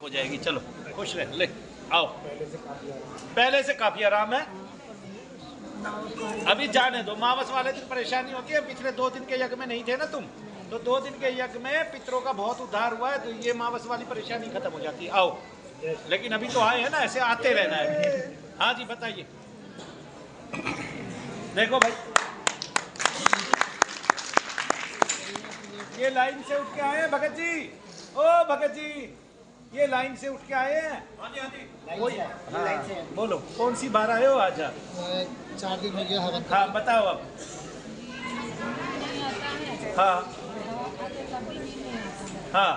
हो जाएगी। चलो खुश रह, ले आओ। पहले से काफी आराम है, अभी जाने दो। मावस वाले दिन परेशानी होती है। पिछले 2 दिन के यज्ञ में नहीं थे ना तुम, तो 2 दिन के यज्ञ में पितरों का बहुत उद्धार हुआ है, तो ये मावस वाली परेशानी खत्म हो जाती है। आओ, लेकिन अभी तो आए हैं ना, ऐसे आते रहना है। हाँ जी बताइए। देखो भाई, ये लाइन से उठ के आए हैं भगत जी। ओ भगत जी, ये लाइन से उठ के आए हैं। हाँ जी हाँ जी, लाइन से बोलो कौन सी बार आए हो आज? 4 दिन हो गया हवन। हाँ बताओ अब। हाँ हाँ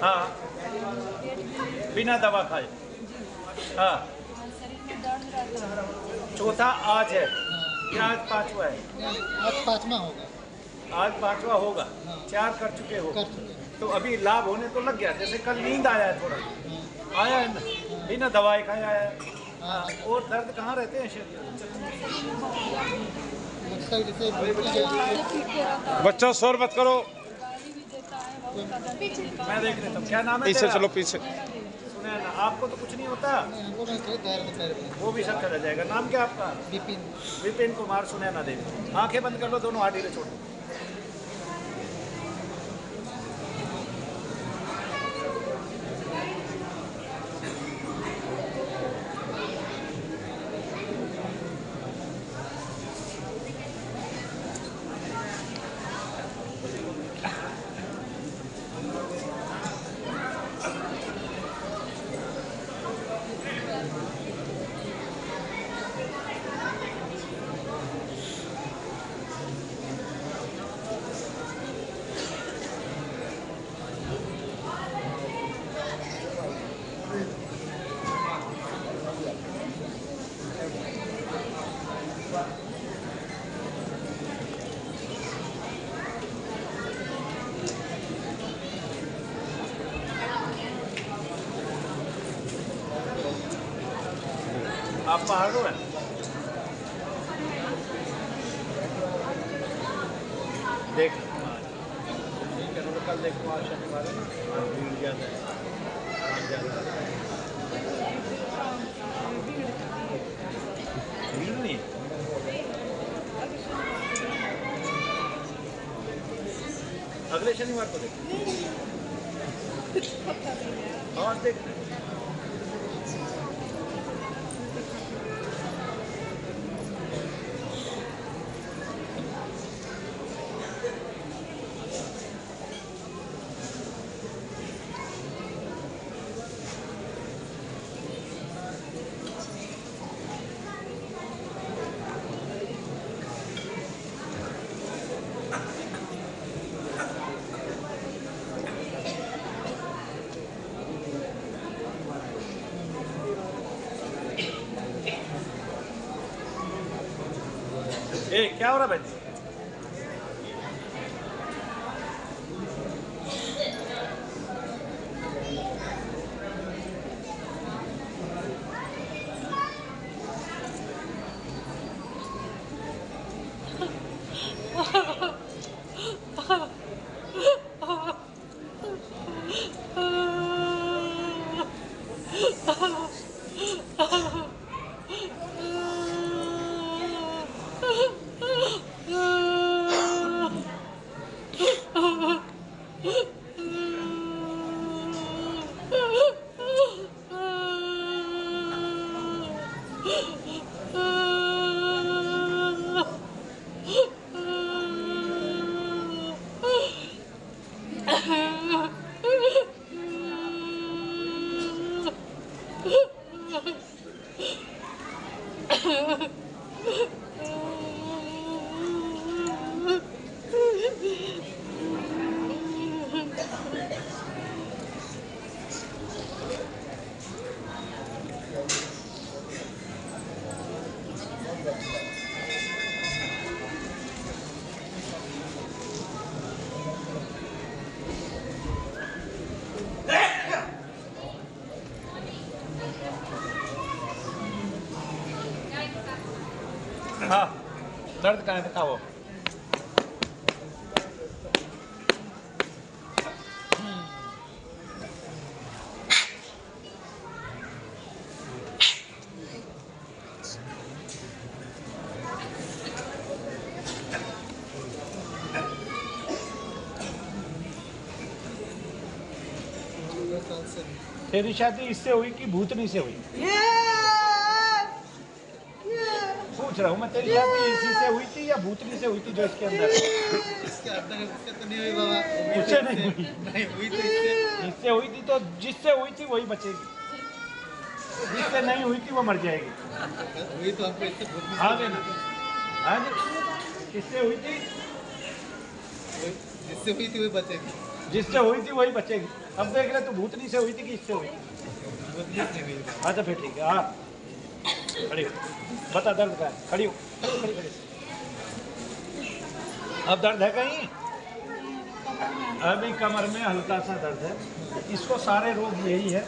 हाँ, बिना दवा खाए। हाँ, चौथा आज है या आज 5वां है? आज 5वां होगा। आज 5वां होगा। 4 कर चुके हो, तो अभी लाभ होने तो लग गया। जैसे कल नींद आया है, थोड़ा आया है ना, बिना दवाई खाया आया है। हाँ, और दर्द कहाँ रहते हैं शरीर? बच्चों शोर मत करो, मैं देख लेता हूँ। क्या नाम है पीछे तेरा? चलो पीछे। सुना ना, आपको तो कुछ नहीं होता, दर्द वो भी सब चला जाएगा। नाम क्या आपका? विपिन। विपिन कुमार सुनैना देवी। आंखें बंद कर लो, दोनों हाथ ढीले छोड़ दो। आप पहाड़ों हैं? देख कल देखो, आज शनिवार है ना, आज भीड़ ज़्यादा है, आज ज़्यादा है। भीड़ नहीं है। अगले शनिवार को देख, आज देख। ए, क्या हो रहा है भाई? हाँ, दर्द कहाँ है बताओ। साल से तेरी शादी इससे हुई कि भूतनी से हुई? पूछ रहा हूँ मैं, तेरी शादी इसी से हुई थी या भूतनी से हुई थी जो इसके अंदर है? इसके अंदर इससे तो नहीं हुई बाबा। उससे नहीं हुई। नहीं हुई तो इससे हुई थी तो जिससे हुई थी वही बचेगी, जिससे नहीं हुई थी वो मर जाएगी। हुई तो हमको इससे भूतनी से आगे ना, हाँ जी, किससे हुई थी? जिससे हुई थी वही बचेगी। जिससे हुई थी वही बचेगी। अब देख ले तू भूतनी से हुई थी कि इससे हुई? भूतनी से नहीं हुई। अच्छा फिर ठीक है, हाँ खड़ी हो, बता दर्द का है, खड़ी हो, खड़ी खड़ी। अब दर्द है कहीं? अभी कमर में हल्का सा दर्द है। इसको सारे रोग यही है,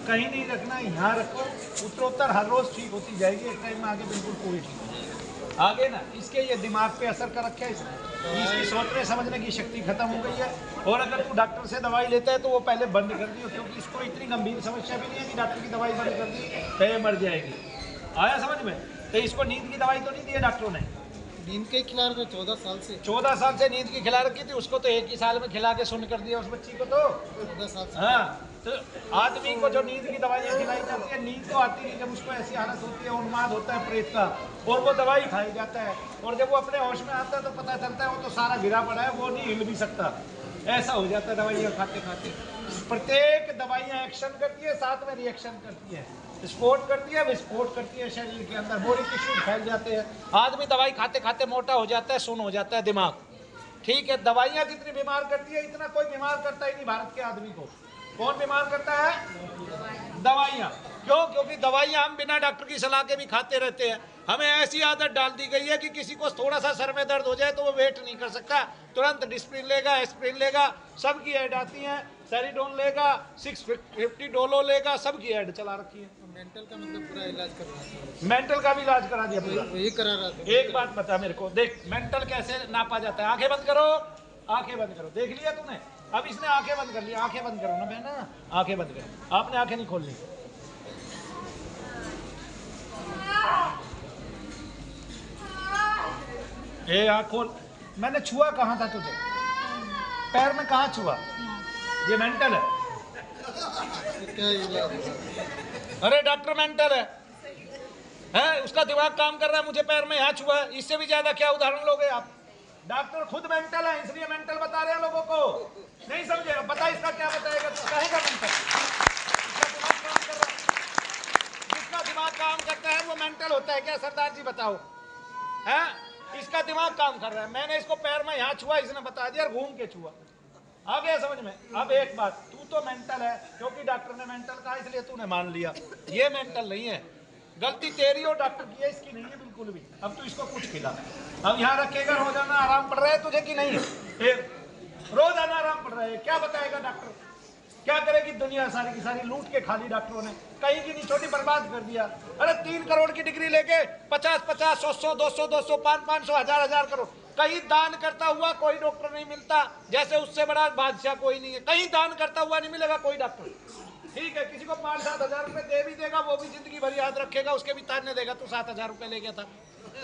कहीं नहीं रखना, यहाँ रखो, उत्तरोत्तर हर रोज ठीक होती जाएगी, एक टाइम में आगे बिल्कुल पूरी ठीक हो जाएगी। आगे ना इसके ये दिमाग पे असर कर रखा है इसने, इसकी सोचने समझने की शक्ति खत्म हो गई है। और अगर तू डॉक्टर से दवाई लेता है तो वो पहले बंद कर दियो, क्योंकि इसको इतनी गंभीर समस्या भी नहीं है कि डॉक्टर की दवाई बंद कर दी तो ये मर जाएगी। आया समझ में? तो इसको नींद की दवाई तो नहीं दी है डॉक्टरों ने? नींद के खिला रहे 14 साल से। 14 साल से नींद की खिला रखी थी, उसको तो एक ही साल में खिला के सुन कर दिया उस बच्ची को। तो 14 साल से। हाँ, तो आदमी को जो नींद की दवाइयाँ खिलाई जाती है, नींद तो आती नहीं, जब उसको ऐसी हालत होती है, उन्माद होता है प्रेत का, और वो दवाई खाई जाता है, और जब वो अपने होश में आता है तो पता चलता है वो तो सारा गिरा पड़ा है, वो नहीं हिल भी सकता। ऐसा हो जाता है दवाइयाँ खाते खाते। प्रत्येक दवाइयाँ एक्शन करती है, साथ में रिएक्शन करती है, स्फोट करती है, विस्फोट करती है शरीर के अंदर, बॉडी टिश्यू फैल जाते हैं। आदमी दवाई खाते खाते मोटा हो जाता है, सुन हो जाता है दिमाग। ठीक है, दवाइयाँ जितनी बीमार करती है इतना कोई बीमार करता ही नहीं भारत के आदमी को। कौन बीमार करता है? दवाइयाँ। क्यों? क्योंकि दवाइयाँ हम बिना डॉक्टर की सलाह के भी खाते रहते हैं। हमें ऐसी आदत डाल दी गई है कि किसी को थोड़ा सा सर में दर्द हो जाए तो वो वेट नहीं कर सकता, तुरंत डिस्प्रिन लेगा, एस्प्रिन लेगा, सबकी ऐड आती है, सेरिडोन लेगा, 650 डोलो लेगा, सबकी ऐड चला रखी है। मेंटल का मतलब पूरा इलाज करवा रहा मेंटल का भी इलाज करा दिया पूरा। वही करा रहा था। एक बात बता मेरे को, देख मेंटल कैसे नापा जाता है? आंखें बंद करो, आंखें बंद करो, देख लिया तूने? अब इसने आंखें बंद कर ली, आंखें बंद करो ना बहना, आंखें बंद करो, आपने आंखें नहीं खोलनी। ए आँख खोल। मैंने छुआ कहाँ था तुझे? पैर में कहाँ छुआ? ये मेंटल है। क्या इलाज है? अरे डॉक्टर मेंटल है, उसका दिमाग काम कर रहा है, मुझे पैर में यहाँ छुआ है, इससे भी ज्यादा क्या उदाहरण लोगे आप? डॉक्टर खुद मेंटल है, इसलिए मेंटल बता रहे हैं लोगों को। नहीं समझे? अब बता इसका क्या बताएगा तू? कहेगा मेंटल? जिसका दिमाग काम करता है वो मेंटल होता है क्या सरदार जी? बताओ। है, इसका दिमाग काम कर रहा है, मैंने इसको पैर में यहाँ छुआ, इसने बता दिया, घूम के छुआ। आ गया समझ में? अब एक बात, तू तो मेंटल है क्योंकि डॉक्टर ने मेंटल कहा इसलिए तूने मान लिया। ये मेंटल नहीं है, गलती तेरी और डॉक्टर की है, इसकी नहीं है बिल्कुल भी। अब तू इसको कुछ खिला। अब यहाँ रखेगा, रोजाना आराम पड़ रहा है तुझे कि नहीं? रोजाना आराम पड़ रहा है, क्या बताएगा डॉक्टर? क्या करेगी दुनिया सारी की सारी? लूट के खाली डॉक्टरों ने, कहीं की नहीं छोटी, बर्बाद कर दिया। अरे 3 करोड़ की डिग्री लेके 50-50, 100-100, 200-200, 500-500, 1000-1000 करोड़, कहीं दान करता हुआ कोई डॉक्टर नहीं मिलता। जैसे उससे बड़ा बादशाह कोई नहीं है, कहीं दान करता हुआ नहीं मिलेगा कोई डॉक्टर। ठीक है, किसी को 5-7 हजार रुपए दे भी देगा, वो भी जिंदगी भर याद रखेगा, उसके भी ताने देगा, तू 7 हजार रुपए ले गया था।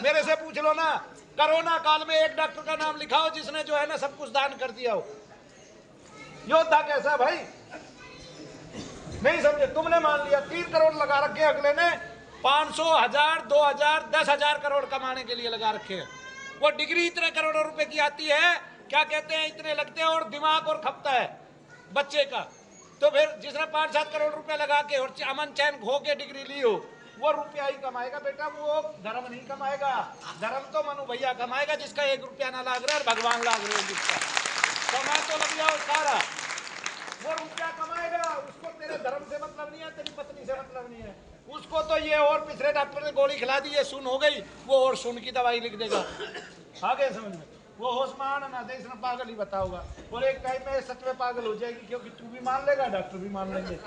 मेरे से पूछ लो ना, कोरोना काल में एक डॉक्टर का नाम लिखाओ जिसने जो है ना सब कुछ दान कर दिया हो। योद्धा कैसा भाई? नहीं समझे? तुमने मान लिया 3 करोड़ लगा रखे, अगले ने 500, 1000, 2000, 10,000 करोड़ कमाने के लिए लगा रखे हैं। वो डिग्री इतने करोड़ों रुपए की आती है, क्या कहते हैं, इतने लगते हैं, और दिमाग और खपता है बच्चे का। तो फिर जिसने 5-7 करोड़ रुपए लगा के और अमन चैन खो के डिग्री ली हो, वो रुपया ही कमाएगा बेटा, वो धर्म नहीं कमाएगा। धर्म तो मनु भैया कमाएगा जिसका 1 रुपया ना लाग रहा है, भगवान लाग रहे हैं जिसका। कमा तो लग जाओ सारा, वो रुपया कमाएगा, उसको तेरे धर्म से मतलब नहीं है, तेरी पत्नी से मतलब नहीं है उसको। तो ये और पिछले डॉक्टर ने गोली खिला दी, ये सुन हो गई, वो और सुन की दवाई लिख देगा। आगे समझ में? वो होश में आना ना दे, इसमें पागल ही बताओगा। और एक टाइम में सच में पागल हो जाएगी, क्योंकि तू भी मान लेगा, डॉक्टर भी मान लेंगे।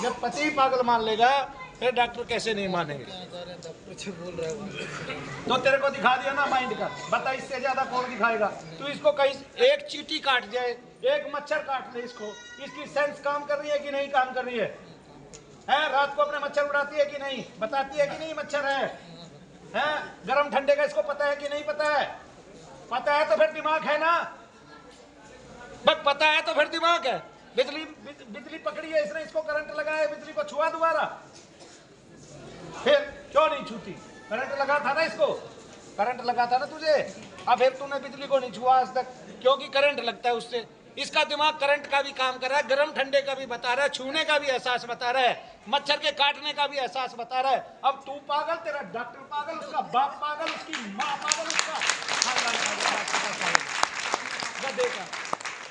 जब पति ही पागल मान लेगा फिर डॉक्टर कैसे नहीं मानेंगे? कुछ बोल रहा है तो तेरे को दिखा दिया ना माइंड का, बता इससे ज्यादा कौन दिखाएगा? तू इसको कहीं एक चींटी काट जाए, एक मच्छर काट ले, इसको, इसकी सेंस काम कर रही है कि नहीं काम कर रही है? रात को अपने मच्छर उड़ाती है कि नहीं? बताती है कि नहीं मच्छर है? गरम ठंडे का इसको पता है कि नहीं पता है? पता है तो फिर दिमाग है ना, बस पता है तो फिर दिमाग है। बिजली पकड़ी है इसने, इसको करंट लगाया, बिजली को छुआ दोबारा, फिर क्यों नहीं छूती? करंट लगा था ना, इसको करंट लगा था ना तुझे, अब फिर तूने बिजली को नहीं छुआ आज तक, क्योंकि करंट लगता है उससे। इसका दिमाग करंट का भी काम कर रहा है, गर्म ठंडे का भी बता रहा है, छूने का भी एहसास बता रहा है, मच्छर के काटने का भी एहसास बता रहा है। अब तू पागल, तेरा डॉक्टर पागल, उसका बाप पागल, उसकी माँ पागल, उसका देखा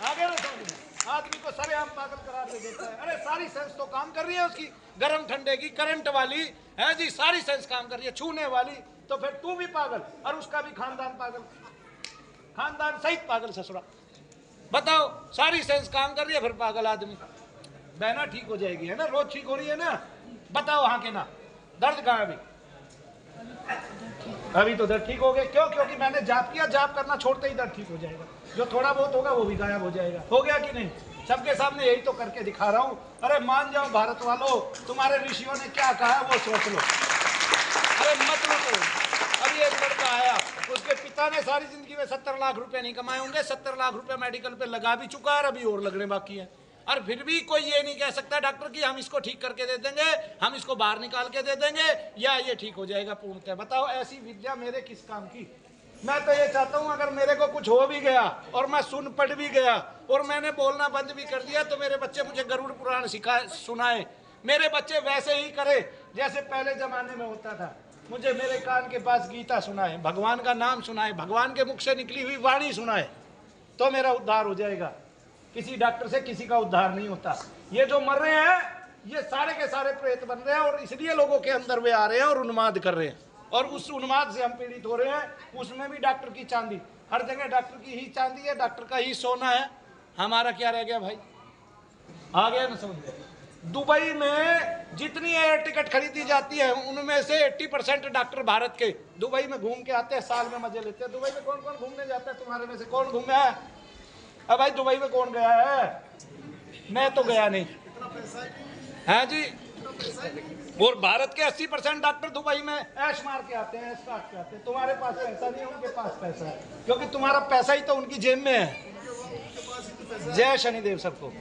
आगे ना समझ, आदमी को सरेआम पागल करार दे देता है। अरे सारी सेंस तो काम कर रही है उसकी, गर्म ठंडे की, करंट वाली है जी, सारी सेंस काम कर रही है, छूने वाली। तो फिर तू भी पागल और उसका भी खानदान पागल, खानदान सहित पागल ससुरा। बताओ, सारी सेंस काम कर रही है, फिर पागल आदमी। बहना ठीक हो जाएगी है ना, रोज ठीक हो रही है ना? बताओ हाँ के ना, दर्द कहाँ है अभी तो दर्द ठीक हो गया। क्यों? क्योंकि मैंने जाप किया, जाप करना छोड़ते ही दर्द ठीक हो जाएगा, जो थोड़ा बहुत होगा वो भी गायब हो जाएगा। हो गया कि नहीं? सबके सामने यही तो करके दिखा रहा हूँ। अरे मान जाओ भारत वालों, तुम्हारे ऋषियों ने क्या कहा है वो सोच लो। अरे मत लो। अभी एक लड़का आया, उसके पिता ने सारी जिंदगी में 70 लाख रुपए नहीं कमाए होंगे, 70 लाख रुपए मेडिकल पे लगा भी चुका है और अभी और लगने बाकी है। और फिर भी कोई ये नहीं कह सकता डॉक्टर की हम इसको ठीक करके दे देंगे, हम इसको बाहर निकाल के दे देंगे या ये ठीक हो जाएगा पूर्णतः। बताओ, ऐसी विद्या मेरे किस काम की? मैं तो ये चाहता हूं अगर मेरे को कुछ हो भी गया और मैं सुन पढ़ भी गया और मैंने बोलना बंद भी कर दिया, तो मेरे बच्चे मुझे गरुड़ पुराण सुनाए, मेरे बच्चे वैसे ही करे जैसे पहले जमाने में होता था। मुझे मेरे कान के पास गीता सुनाए, भगवान का नाम सुनाए, भगवान के मुख से निकली हुई वाणी सुनाए, तो मेरा उद्धार हो जाएगा। किसी डॉक्टर से किसी का उद्धार नहीं होता। ये जो मर रहे हैं ये सारे के सारे प्रेत बन रहे हैं और इसलिए लोगों के अंदर वे आ रहे हैं और उन्माद कर रहे हैं, और उस उन्माद से हम पीड़ित हो रहे हैं। उसमें भी डॉक्टर की चांदी, हर जगह डॉक्टर की ही चांदी है, डॉक्टर का ही सोना है। हमारा क्या रह गया भाई? आ गया ना समझ? दुबई में जितनी एयर टिकट खरीदी जाती है उनमें से 80% डॉक्टर भारत के दुबई में घूम के आते हैं, साल में मजे लेते हैं। दुबई में कौन कौन घूमने जाता है तुम्हारे में से? कौन घूमा है? अब भाई दुबई में कौन गया है? मैं तो गया नहीं है जी। और भारत के 80% डॉक्टर दुबई में ऐश मार के आते हैं, ऐश काट के आते हैं। तुम्हारे पास पैसा नहीं है, उनके पास पैसा है, क्योंकि तुम्हारा पैसा ही तो उनकी जेब में है। जय शनिदेव सबको।